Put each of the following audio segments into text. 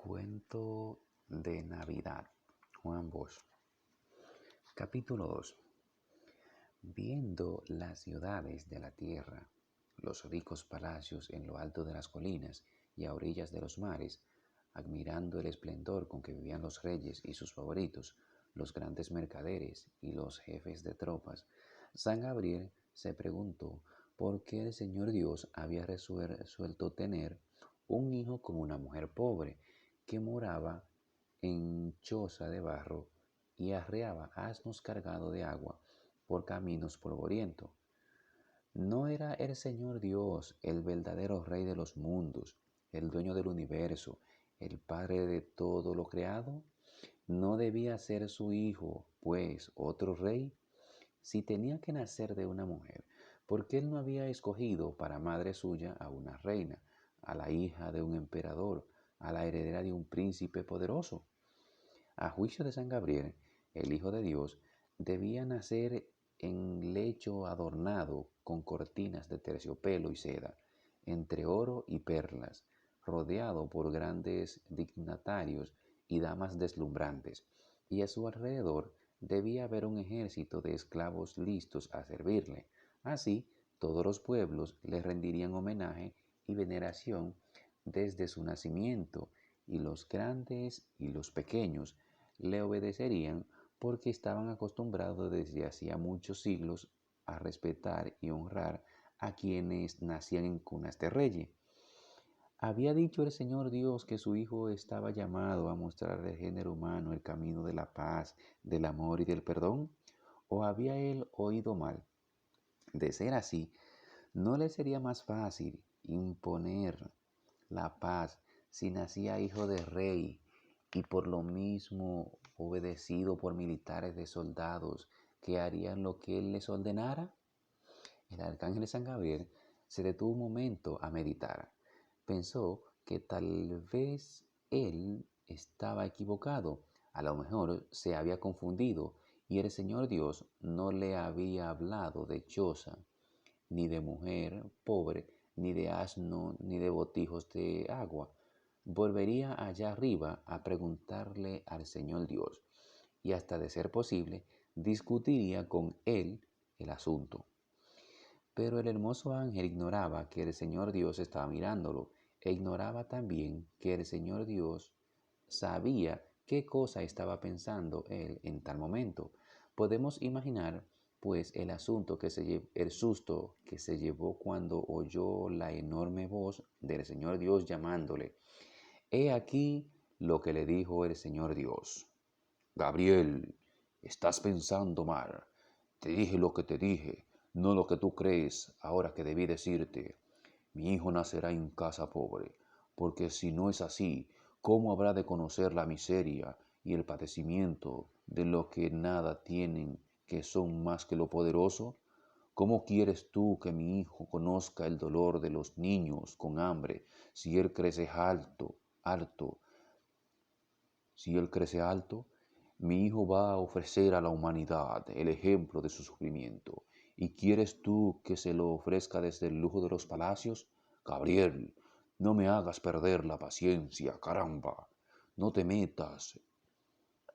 Cuento de Navidad, Juan Bosch. Capítulo 2. Viendo las ciudades de la tierra, los ricos palacios en lo alto de las colinas y a orillas de los mares, admirando el esplendor con que vivían los reyes y sus favoritos, los grandes mercaderes y los jefes de tropas, San Gabriel se preguntó por qué el Señor Dios había resuelto tener un hijo con una mujer pobre que moraba en choza de barro y arreaba asnos cargados de agua por caminos polvorientos. ¿No era el Señor Dios el verdadero Rey de los mundos, el dueño del universo, el Padre de todo lo creado? ¿No debía ser su hijo, pues, otro rey? Si tenía que nacer de una mujer, ¿por qué él no había escogido para madre suya a una reina, a la hija de un emperador, a la heredera de un príncipe poderoso? A juicio de San Gabriel, el Hijo de Dios debía nacer en lecho adornado con cortinas de terciopelo y seda, entre oro y perlas, rodeado por grandes dignatarios y damas deslumbrantes, y a su alrededor debía haber un ejército de esclavos listos a servirle. Así, todos los pueblos le rendirían homenaje y veneración desde su nacimiento, y los grandes y los pequeños le obedecerían porque estaban acostumbrados desde hacía muchos siglos a respetar y honrar a quienes nacían en cunas de reyes. ¿Había dicho el Señor Dios que su Hijo estaba llamado a mostrar al género humano el camino de la paz, del amor y del perdón? ¿O había él oído mal? De ser así, ¿no le sería más fácil imponer la paz si nacía hijo de rey y por lo mismo obedecido por militares de soldados que harían lo que él les ordenara? El arcángel San Gabriel se detuvo un momento a meditar. Pensó que tal vez él estaba equivocado, a lo mejor se había confundido y el Señor Dios no le había hablado de choza, ni de mujer pobre, ni de asno, ni de botijos de agua. Volvería allá arriba a preguntarle al Señor Dios y hasta de ser posible discutiría con él el asunto. Pero el hermoso ángel ignoraba que el Señor Dios estaba mirándolo e ignoraba también que el Señor Dios sabía qué cosa estaba pensando él en tal momento. Podemos imaginar pues el susto que se llevó cuando oyó la enorme voz del Señor Dios llamándole. He aquí lo que le dijo el Señor Dios. Gabriel, estás pensando mal. Te dije lo que te dije, no lo que tú crees ahora que debí decirte. Mi hijo nacerá en casa pobre, porque si no es así, ¿cómo habrá de conocer la miseria y el padecimiento de los que nada tienen, que son más que lo poderoso? ¿Cómo quieres tú que mi hijo conozca el dolor de los niños con hambre si él crece alto? Si él crece alto, mi hijo va a ofrecer a la humanidad el ejemplo de su sufrimiento. ¿Y quieres tú que se lo ofrezca desde el lujo de los palacios? Gabriel, no me hagas perder la paciencia, caramba. No te metas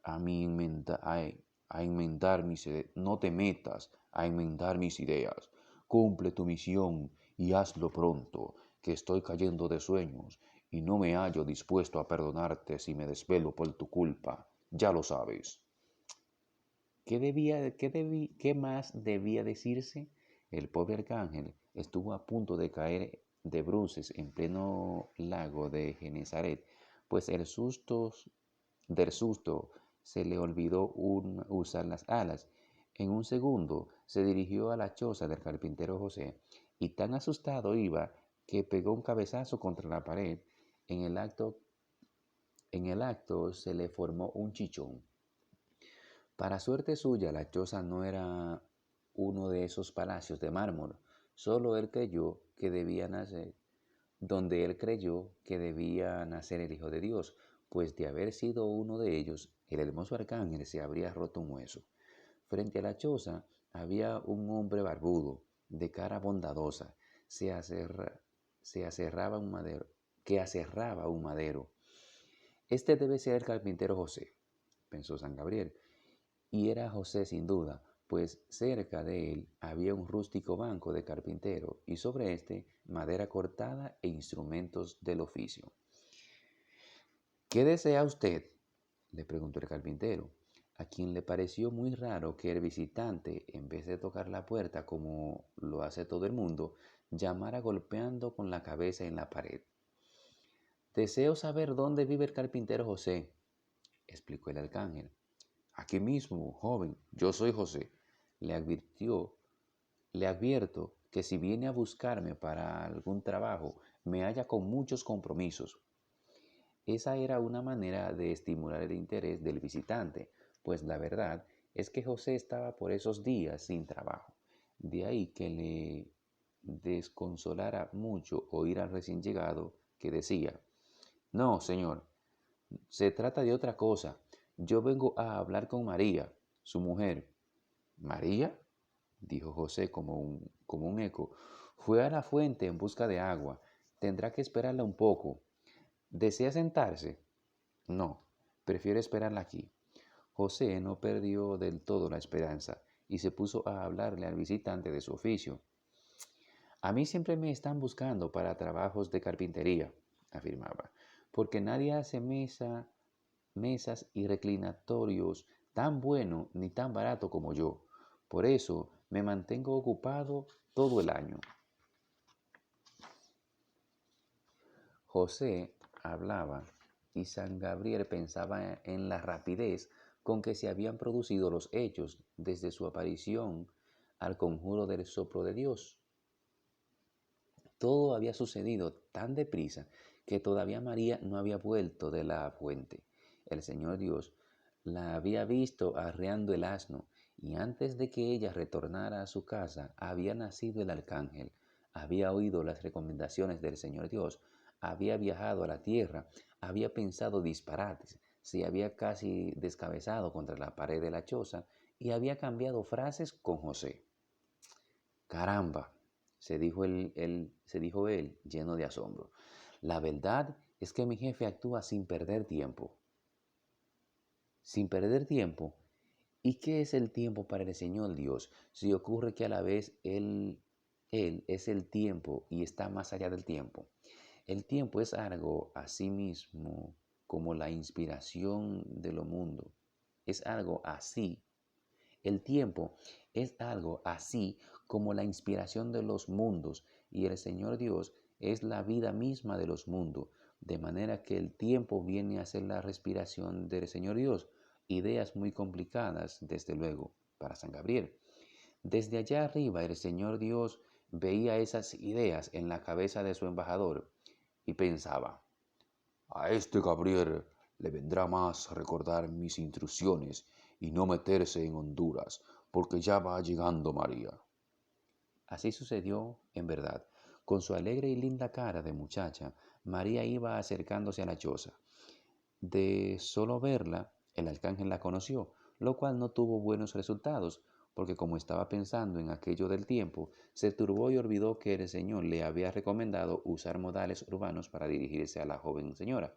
a, mi enmenda- a enmendar mis, no te metas a enmendar mis ideas. Cumple tu misión y hazlo pronto, que estoy cayendo de sueños y no me hallo dispuesto a perdonarte si me desvelo por tu culpa. Ya lo sabes. ¿Qué más debía decirse? El pobre arcángel estuvo a punto de caer de bruces en pleno lago de Genezaret, pues del susto se le olvidó usar las alas. En un segundo se dirigió a la choza del carpintero José y tan asustado iba que pegó un cabezazo contra la pared. En el acto, en el acto se le formó un chichón. Para suerte suya, la choza no era uno de esos palacios de mármol. Solo él creyó que debía nacer, donde él creyó que debía nacer el Hijo de Dios, pues de haber sido uno de ellos, el hermoso arcángel se habría roto un hueso. Frente a la choza había un hombre barbudo, de cara bondadosa, se acerraba un madero, que aserraba un madero. Este debe ser el carpintero José, pensó San Gabriel. Y era José sin duda, pues cerca de él había un rústico banco de carpintero y sobre este madera cortada e instrumentos del oficio. ¿Qué desea usted?, le preguntó el carpintero, a quien le pareció muy raro que el visitante, en vez de tocar la puerta como lo hace todo el mundo, llamara golpeando con la cabeza en la pared. Deseo saber dónde vive el carpintero José, explicó el arcángel. Aquí mismo, joven, yo soy José, le advirtió. Le advierto que si viene a buscarme para algún trabajo, me halla con muchos compromisos. Esa era una manera de estimular el interés del visitante, pues la verdad es que José estaba por esos días sin trabajo. De ahí que le desconsolara mucho oír al recién llegado que decía: No, señor, se trata de otra cosa. Yo vengo a hablar con María, su mujer. ¿María?, dijo José como un eco. Fue a la fuente en busca de agua. Tendrá que esperarla un poco. ¿Desea sentarse? No, prefiero esperarla aquí. José no perdió del todo la esperanza y se puso a hablarle al visitante de su oficio. A mí siempre me están buscando para trabajos de carpintería, afirmaba, porque nadie hace mesas y reclinatorios tan bueno ni tan barato como yo. Por eso me mantengo ocupado todo el año. José hablaba y San Gabriel pensaba en la rapidez con que se habían producido los hechos desde su aparición al conjuro del soplo de Dios. Todo había sucedido tan deprisa que todavía María no había vuelto de la fuente. El Señor Dios la había visto arreando el asno, y antes de que ella retornara a su casa había nacido el arcángel, había oído las recomendaciones del Señor Dios, había viajado a la tierra, había pensado disparates, se había casi descabezado contra la pared de la choza y había cambiado frases con José. Caramba, se dijo él, lleno de asombro. La verdad es que mi jefe actúa sin perder tiempo. Sin perder tiempo. ¿Y qué es el tiempo para el Señor Dios? Si ocurre que a la vez Él es el tiempo y está más allá del tiempo. El tiempo es algo a sí mismo como la inspiración de lo mundo. Es algo así. El tiempo es algo así como la inspiración de los mundos y el Señor Dios es la vida misma de los mundos, de manera que el tiempo viene a ser la respiración del Señor Dios. Ideas muy complicadas, desde luego, para San Gabriel. Desde allá arriba el Señor Dios veía esas ideas en la cabeza de su embajador y pensaba: a este Gabriel le vendrá más recordar mis instrucciones y no meterse en Honduras, porque ya va llegando María. Así sucedió, en verdad. Con su alegre y linda cara de muchacha, María iba acercándose a la choza. De solo verla, el arcángel la conoció, lo cual no tuvo buenos resultados, porque como estaba pensando en aquello del tiempo, se turbó y olvidó que el Señor le había recomendado usar modales urbanos para dirigirse a la joven señora.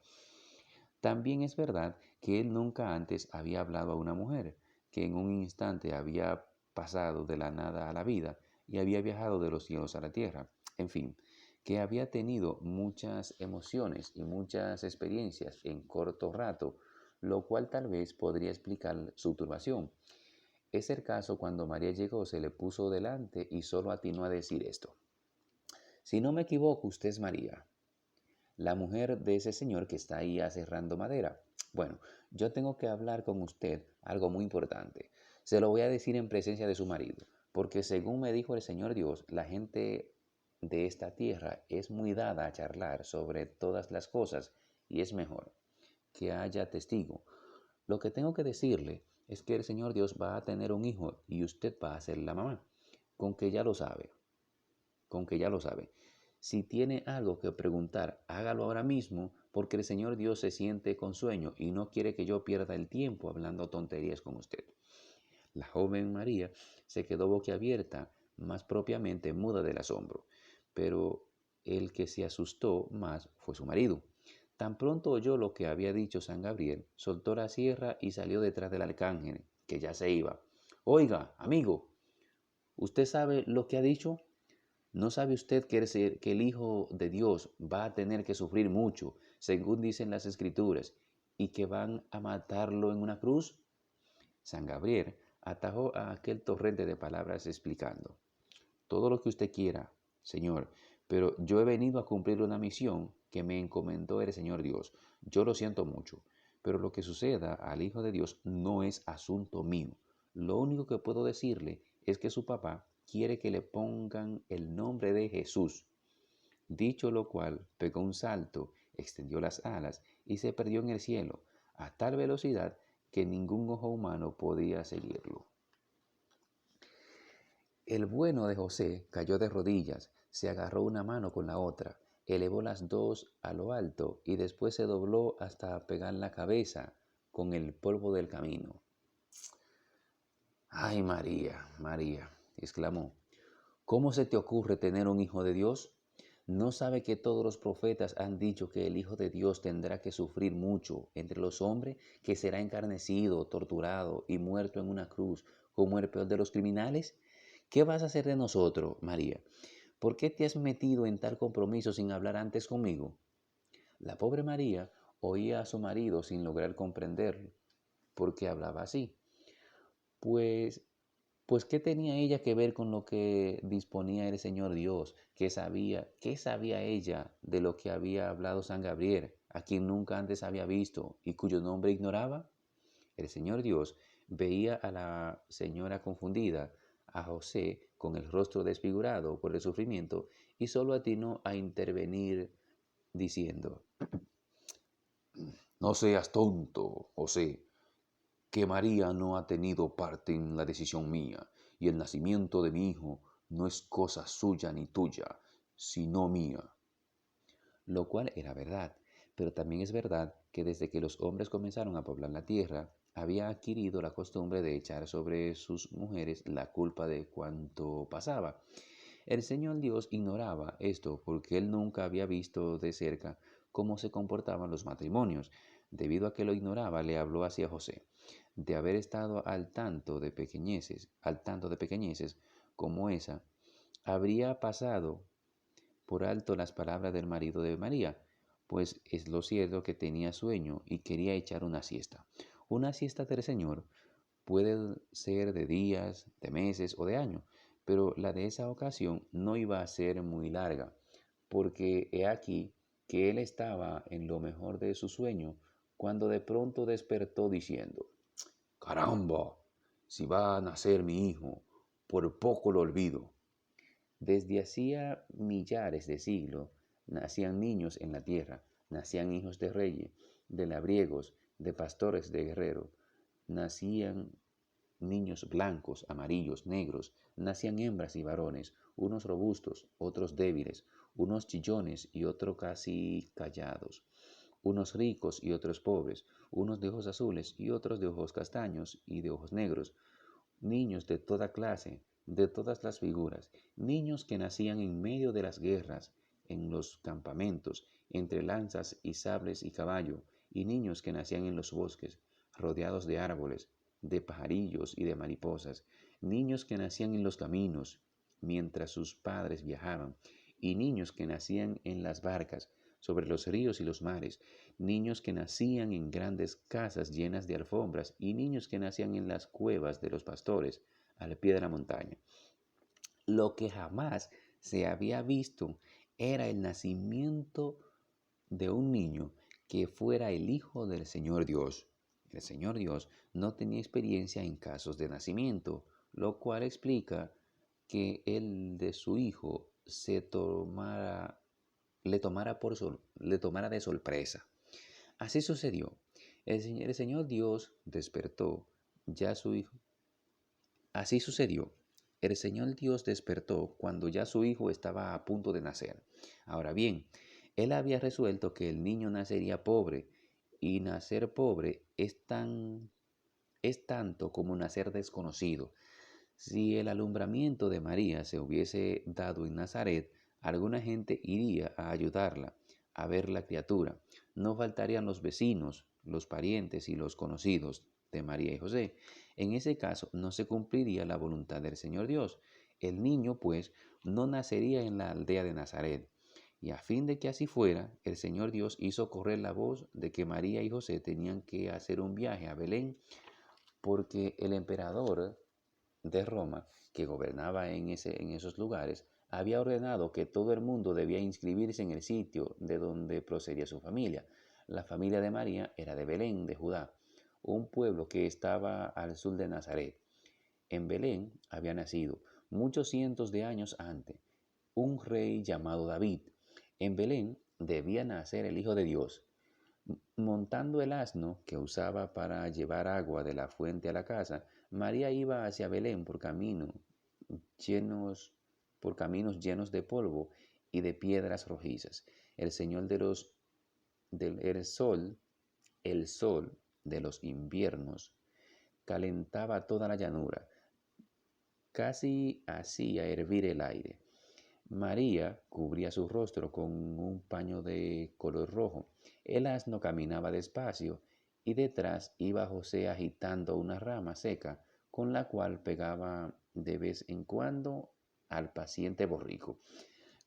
También es verdad que él nunca antes había hablado a una mujer, que en un instante había pasado de la nada a la vida y había viajado de los cielos a la tierra. En fin, que había tenido muchas emociones y muchas experiencias en corto rato, lo cual tal vez podría explicar su turbación. Es el caso cuando María llegó, se le puso delante y solo atinó a decir esto: Si no me equivoco, usted es María, la mujer de ese señor que está ahí aserrando madera. Bueno, yo tengo que hablar con usted algo muy importante. Se lo voy a decir en presencia de su marido, porque según me dijo el Señor Dios, la gente de esta tierra es muy dada a charlar sobre todas las cosas y es mejor que haya testigo. Lo que tengo que decirle es que el Señor Dios va a tener un hijo y usted va a ser la mamá, con que ya lo sabe, con que ya lo sabe. Si tiene algo que preguntar, hágalo ahora mismo, porque el Señor Dios se siente con sueño y no quiere que yo pierda el tiempo hablando tonterías con usted. La joven María se quedó boquiabierta, más propiamente muda del asombro, pero el que se asustó más fue su marido. Tan pronto oyó lo que había dicho San Gabriel, soltó la sierra y salió detrás del arcángel, que ya se iba. Oiga, amigo, ¿usted sabe lo que ha dicho? ¿No sabe usted que el Hijo de Dios va a tener que sufrir mucho, según dicen las Escrituras, y que van a matarlo en una cruz? San Gabriel atajó a aquel torrente de palabras explicando: todo lo que usted quiera, Señor, pero yo he venido a cumplir una misión que me encomendó el Señor Dios. Yo lo siento mucho, pero lo que suceda al Hijo de Dios no es asunto mío. Lo único que puedo decirle es que su papá quiere que le pongan el nombre de Jesús. Dicho lo cual, pegó un salto, extendió las alas y se perdió en el cielo a tal velocidad que ningún ojo humano podía seguirlo. El bueno de José cayó de rodillas, se agarró una mano con la otra, elevó las dos a lo alto y después se dobló hasta pegar la cabeza con el polvo del camino. ¡Ay, María, María!, exclamó, ¿cómo se te ocurre tener un hijo de Dios? ¿No sabe que todos los profetas han dicho que el Hijo de Dios tendrá que sufrir mucho entre los hombres, que será encarnecido, torturado y muerto en una cruz, como el peor de los criminales? ¿Qué vas a hacer de nosotros, María? ¿Por qué te has metido en tal compromiso sin hablar antes conmigo? La pobre María oía a su marido sin lograr comprenderlo. ¿Por qué hablaba así? Pues Pues ¿qué tenía ella que ver con lo que disponía el Señor Dios? ¿Qué sabía ella de lo que había hablado San Gabriel, a quien nunca antes había visto y cuyo nombre ignoraba? El Señor Dios veía a la señora confundida, a José con el rostro desfigurado por el sufrimiento, y solo atinó a intervenir diciendo: no seas tonto, José, que María no ha tenido parte en la decisión mía, y el nacimiento de mi hijo no es cosa suya ni tuya, sino mía. Lo cual era verdad, pero también es verdad que desde que los hombres comenzaron a poblar la tierra, había adquirido la costumbre de echar sobre sus mujeres la culpa de cuanto pasaba. El Señor Dios ignoraba esto porque él nunca había visto de cerca cómo se comportaban los matrimonios. Debido a que lo ignoraba, le habló hacia José. De haber estado al tanto de pequeñeces como esa, habría pasado por alto las palabras del marido de María, pues es lo cierto que tenía sueño y quería echar una siesta. Una siesta del Señor puede ser de días, de meses o de años, pero la de esa ocasión no iba a ser muy larga, porque he aquí que él estaba en lo mejor de su sueño cuando de pronto despertó diciendo: caramba, si va a nacer mi hijo, por poco lo olvido. Desde hacía millares de siglos nacían niños en la tierra, nacían hijos de reyes, de labriegos, de pastores, de guerreros, nacían niños blancos, amarillos, negros, nacían hembras y varones, unos robustos, otros débiles, unos chillones y otros casi callados, unos ricos y otros pobres, unos de ojos azules y otros de ojos castaños y de ojos negros, niños de toda clase, de todas las figuras, niños que nacían en medio de las guerras, en los campamentos, entre lanzas y sables y caballo, y niños que nacían en los bosques, rodeados de árboles, de pajarillos y de mariposas, niños que nacían en los caminos, mientras sus padres viajaban, y niños que nacían en las barcas, sobre los ríos y los mares, niños que nacían en grandes casas llenas de alfombras y niños que nacían en las cuevas de los pastores al pie de la montaña. Lo que jamás se había visto era el nacimiento de un niño que fuera el hijo del Señor Dios. El Señor Dios no tenía experiencia en casos de nacimiento, lo cual explica que el de su hijo le tomara de sorpresa. Así sucedió. El Señor Dios despertó ya su hijo. Así sucedió. El Señor Dios despertó cuando ya su hijo estaba a punto de nacer. Ahora bien, él había resuelto que el niño nacería pobre, y nacer pobre es tanto como nacer desconocido. Si el alumbramiento de María se hubiese dado en Nazaret, alguna gente iría a ayudarla a ver la criatura, no faltarían los vecinos, los parientes y los conocidos de María y José. En ese caso no se cumpliría la voluntad del Señor Dios. El niño, pues, no nacería en la aldea de Nazaret. Y a fin de que así fuera, el Señor Dios hizo correr la voz de que María y José tenían que hacer un viaje a Belén, porque el emperador de Roma, que gobernaba en esos lugares, había ordenado que todo el mundo debía inscribirse en el sitio de donde procedía su familia. La familia de María era de Belén, de Judá, un pueblo que estaba al sur de Nazaret. En Belén había nacido, muchos cientos de años antes, un rey llamado David. En Belén debía nacer el Hijo de Dios. Montando el asno que usaba para llevar agua de la fuente a la casa, María iba hacia Belén llenos, por caminos llenos de polvo y de piedras rojizas. El Señor el sol de los inviernos calentaba toda la llanura, casi hacía hervir el aire. María cubría su rostro con un paño de color rojo. El asno caminaba despacio y detrás iba José agitando una rama seca con la cual pegaba de vez en cuando al paciente borrico.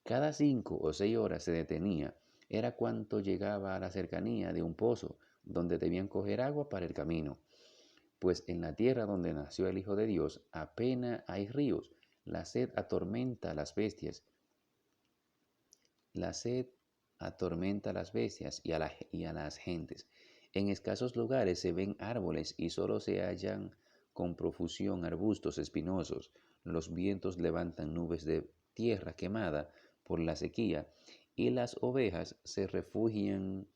Cada 5 o 6 horas se detenía, era cuanto llegaba a la cercanía de un pozo donde debían coger agua para el camino. Pues en la tierra donde nació el Hijo de Dios apenas hay ríos, la sed atormenta a las bestias. La sed atormenta a las bestias y a las gentes. En escasos lugares se ven árboles y solo se hallan con profusión arbustos espinosos. Los vientos levantan nubes de tierra quemada por la sequía y las ovejas se refugian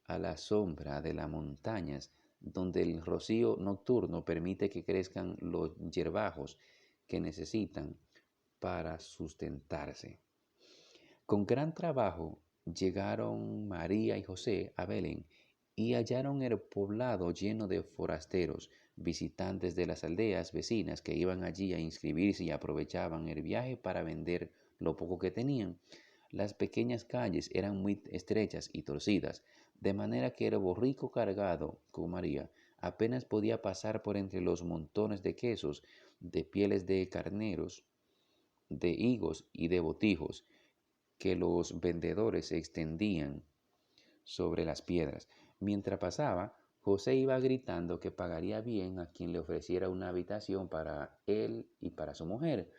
a la sombra de las montañas, donde el rocío nocturno permite que crezcan los hierbajos que necesitan para sustentarse. Con gran trabajo llegaron María y José a Belén y hallaron el poblado lleno de forasteros, visitantes de las aldeas vecinas que iban allí a inscribirse y aprovechaban el viaje para vender lo poco que tenían. Las pequeñas calles eran muy estrechas y torcidas, de manera que el borrico cargado con María apenas podía pasar por entre los montones de quesos, de pieles de carneros, de higos y de botijos que los vendedores extendían sobre las piedras. Mientras pasaba, José iba gritando que pagaría bien a quien le ofreciera una habitación para él y para su mujer,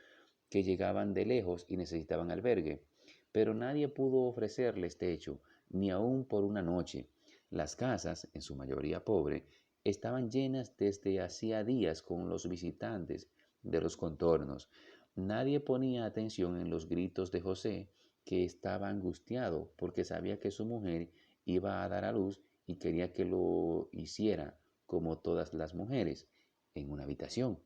que llegaban de lejos y necesitaban albergue. Pero nadie pudo ofrecerles techo, ni aun por una noche. Las casas, en su mayoría pobre, estaban llenas desde hacía días con los visitantes de los contornos. Nadie ponía atención en los gritos de José, que estaba angustiado porque sabía que su mujer iba a dar a luz y quería que lo hiciera como todas las mujeres, en una habitación.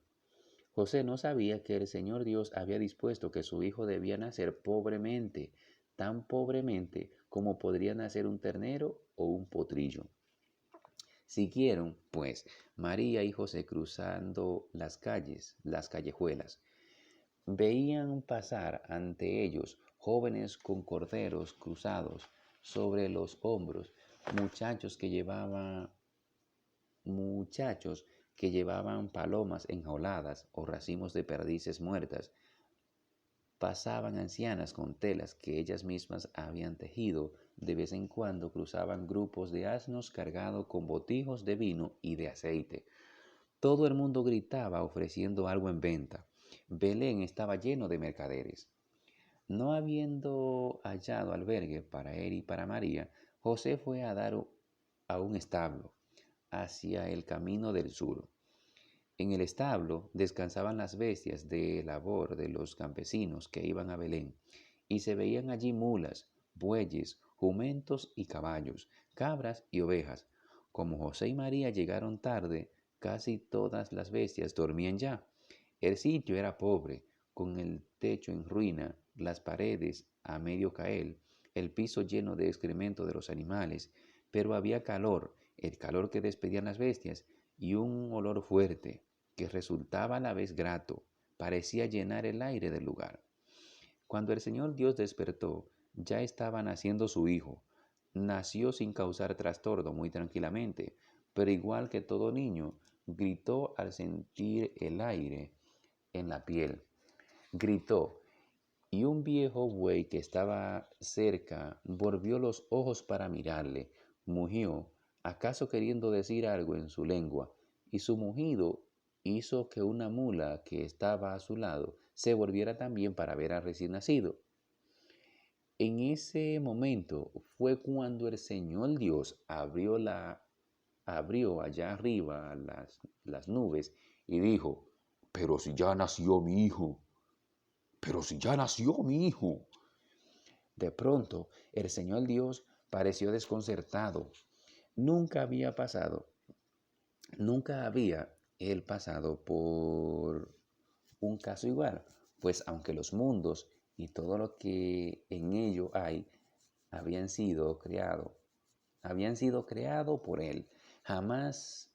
José no sabía que el Señor Dios había dispuesto que su hijo debía nacer pobremente, tan pobremente como podría nacer un ternero o un potrillo. Siguieron, pues, María y José cruzando las calles, las callejuelas. Veían pasar ante ellos jóvenes con corderos cruzados sobre los hombros, muchachos que llevaban palomas enjauladas o racimos de perdices muertas. Pasaban ancianas con telas que ellas mismas habían tejido. De vez en cuando cruzaban grupos de asnos cargados con botijos de vino y de aceite. Todo el mundo gritaba ofreciendo algo en venta. Belén estaba lleno de mercaderes. No habiendo hallado albergue para él y para María, José fue a dar a un establo hacia el camino del sur. En el establo descansaban las bestias de labor de los campesinos que iban a Belén, y se veían allí mulas, bueyes, jumentos y caballos, cabras y ovejas. Como José y María llegaron tarde, casi todas las bestias dormían ya. El sitio era pobre, con el techo en ruina, las paredes a medio caer, el piso lleno de excremento de los animales, pero había calor, el calor que despedían las bestias, y un olor fuerte, que resultaba a la vez grato, parecía llenar el aire del lugar. Cuando el Señor Dios despertó, ya estaba naciendo su hijo, nació sin causar trastorno muy tranquilamente, pero igual que todo niño, gritó al sentir el aire en la piel. Gritó, y un viejo buey que estaba cerca volvió los ojos para mirarle. Mugió, acaso queriendo decir algo en su lengua, y su mugido hizo que una mula que estaba a su lado se volviera también para ver al recién nacido. En ese momento fue cuando el Señor Dios abrió allá arriba las nubes y dijo, pero si ya nació mi hijo, pero si ya nació mi hijo. De pronto, el Señor Dios pareció desconcertado. Nunca había pasado, nunca había él pasado por un caso igual, pues aunque los mundos y todo lo que en ello hay habían sido creado por él, jamás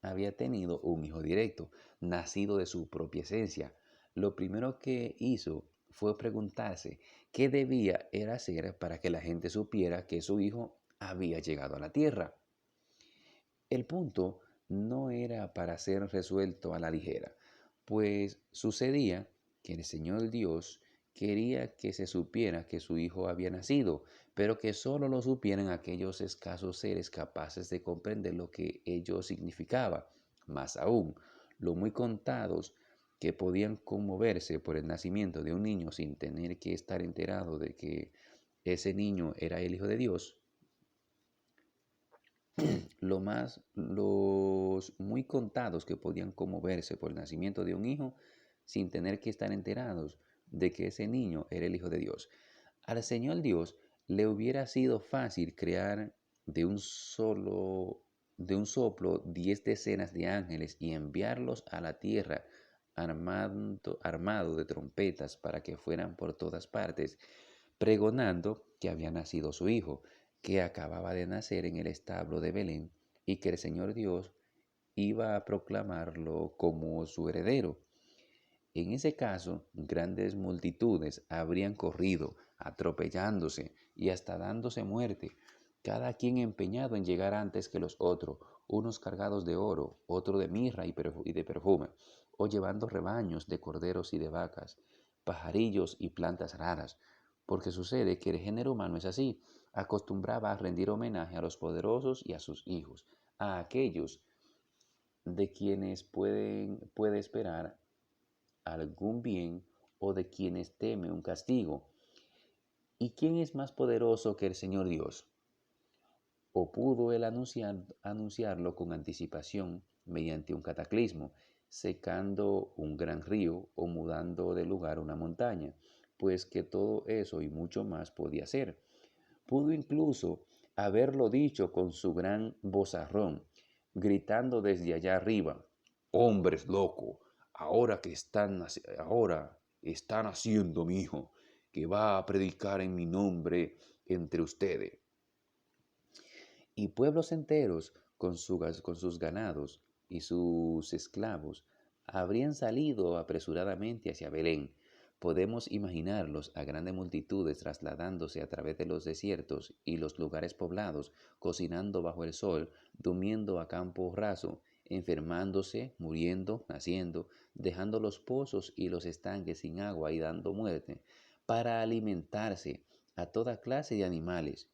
había tenido un hijo directo, nacido de su propia esencia. Lo primero que hizo fue preguntarse qué debía era hacer para que la gente supiera que su hijo había llegado a la tierra. El punto no era para ser resuelto a la ligera, pues sucedía que el Señor Dios quería que se supiera que su hijo había nacido, pero que solo lo supieran aquellos escasos seres capaces de comprender lo que ello significaba. Más aún, los muy contados que podían conmoverse por el nacimiento de un niño sin tener que estar enterado de que ese niño era el Hijo de Dios, los muy contados que podían conmoverse por el nacimiento de un hijo sin tener que estar enterados de que ese niño era el Hijo de Dios. Al Señor Dios le hubiera sido fácil crear de un soplo 10 decenas de ángeles y enviarlos a la tierra armado de trompetas para que fueran por todas partes, pregonando que había nacido su hijo, que acababa de nacer en el establo de Belén y que el Señor Dios iba a proclamarlo como su heredero. En ese caso, grandes multitudes habrían corrido, atropellándose y hasta dándose muerte, cada quien empeñado en llegar antes que los otros, unos cargados de oro, otro de mirra y de perfume, o llevando rebaños de corderos y de vacas, pajarillos y plantas raras, porque sucede que el género humano es así, acostumbraba a rendir homenaje a los poderosos y a sus hijos, a aquellos de quienes puede esperar algún bien o de quienes teme un castigo. ¿Y quién es más poderoso que el Señor Dios? ¿O pudo él anunciarlo con anticipación mediante un cataclismo, secando un gran río o mudando de lugar una montaña? Pues que todo eso y mucho más podía ser. Pudo incluso haberlo dicho con su gran vozarrón, gritando desde allá arriba, hombres locos, ahora está naciendo mi hijo, que va a predicar en mi nombre entre ustedes. Y pueblos enteros con sus ganados y sus esclavos habrían salido apresuradamente hacia Belén. Podemos imaginarlos a grandes multitudes trasladándose a través de los desiertos y los lugares poblados, cocinando bajo el sol, durmiendo a campo raso, enfermándose, muriendo, naciendo, dejando los pozos y los estanques sin agua y dando muerte, para alimentarse a toda clase de animales.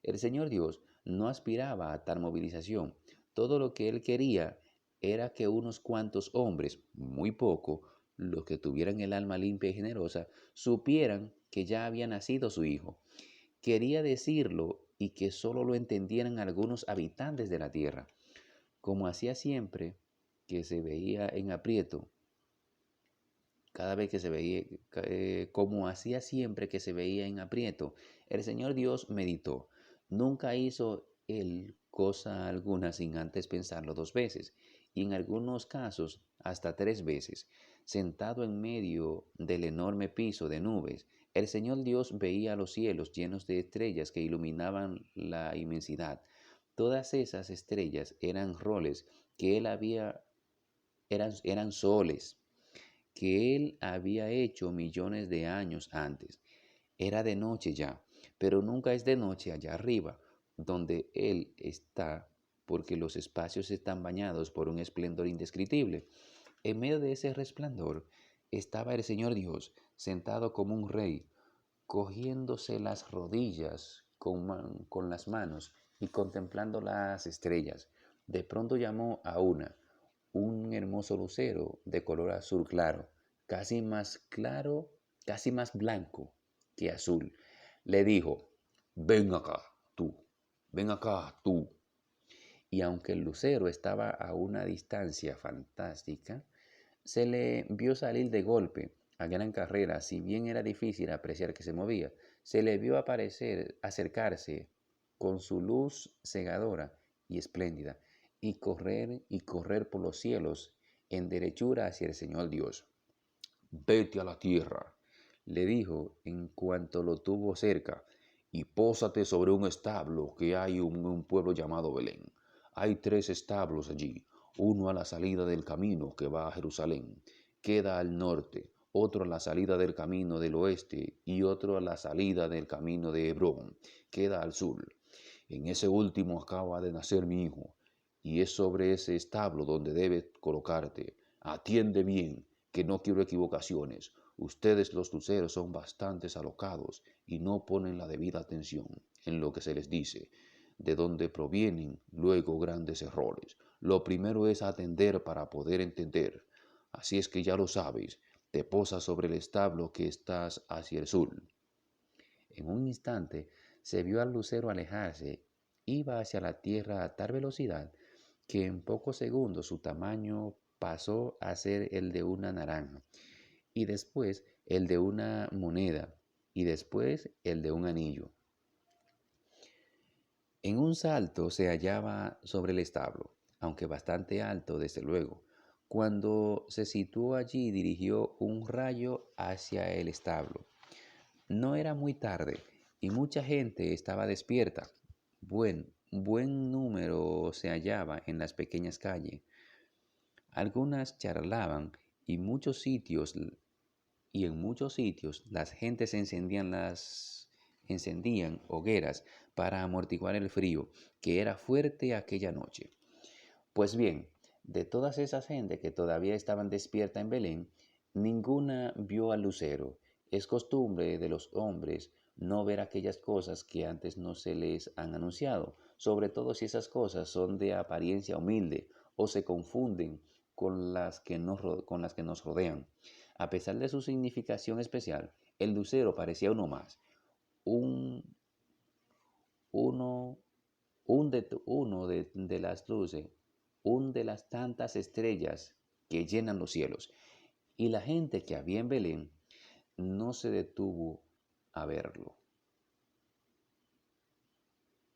El Señor Dios no aspiraba a tal movilización. Todo lo que él quería era que unos cuantos hombres, muy poco, los que tuvieran el alma limpia y generosa, supieran que ya había nacido su hijo. Quería decirlo y que solo lo entendieran algunos habitantes de la tierra. Como hacía siempre que se veía en aprieto, cada vez que se veía, como hacía siempre que se veía en aprieto, el Señor Dios meditó. Nunca hizo él cosa alguna sin antes pensarlo 2 veces, y en algunos casos hasta 3 veces. Sentado en medio del enorme piso de nubes, el Señor Dios veía los cielos llenos de estrellas que iluminaban la inmensidad. Todas esas estrellas eran roles que eran soles que él había hecho millones de años antes. Era de noche ya, pero nunca es de noche allá arriba, donde Él está, porque los espacios están bañados por un esplendor indescriptible. En medio de ese resplandor estaba el Señor Dios, sentado como un rey, cogiéndose las rodillas con las manos y contemplando las estrellas. De pronto llamó a un hermoso lucero de color azul claro, casi más blanco que azul. Le dijo, ven acá, tú, ven acá, tú. Y aunque el lucero estaba a una distancia fantástica, se le vio salir de golpe a gran carrera, si bien era difícil apreciar que se movía, se le vio acercarse con su luz cegadora y espléndida, y correr por los cielos en derechura hacia el Señor Dios. Vete a la tierra, le dijo en cuanto lo tuvo cerca, y pósate sobre un establo que hay en un pueblo llamado Belén. Hay 3 establos allí, uno a la salida del camino que va a Jerusalén, queda al norte, otro a la salida del camino del oeste y otro a la salida del camino de Hebrón, queda al sur. En ese último acaba de nacer mi hijo, y es sobre ese establo donde debes colocarte. Atiende bien, que no quiero equivocaciones. Ustedes los luceros son bastante alocados y no ponen la debida atención en lo que se les dice, de donde provienen luego grandes errores. Lo primero es atender para poder entender. Así es que ya lo sabes, te posas sobre el establo que estás hacia el sur. En un instante se vio al lucero alejarse, iba hacia la tierra a tal velocidad que en pocos segundos su tamaño pasó a ser el de una naranja, y después el de una moneda, y después el de un anillo. En un salto se hallaba sobre el establo, aunque bastante alto, desde luego. Cuando se situó allí, dirigió un rayo hacia el establo. No era muy tarde y mucha gente estaba despierta. Buen número se hallaba en las pequeñas calles. Algunas charlaban y en muchos sitios las gentes encendían hogueras para amortiguar el frío, que era fuerte aquella noche. Pues bien, de todas esas gentes que todavía estaban despiertas en Belén, ninguna vio al lucero. Es costumbre de los hombres no ver aquellas cosas que antes no se les han anunciado, sobre todo si esas cosas son de apariencia humilde o se confunden con las que nos rodean. A pesar de su significación especial, el lucero parecía uno más, un, uno, uno de las luces, un de las tantas estrellas que llenan los cielos. Y la gente que había en Belén no se detuvo a verlo.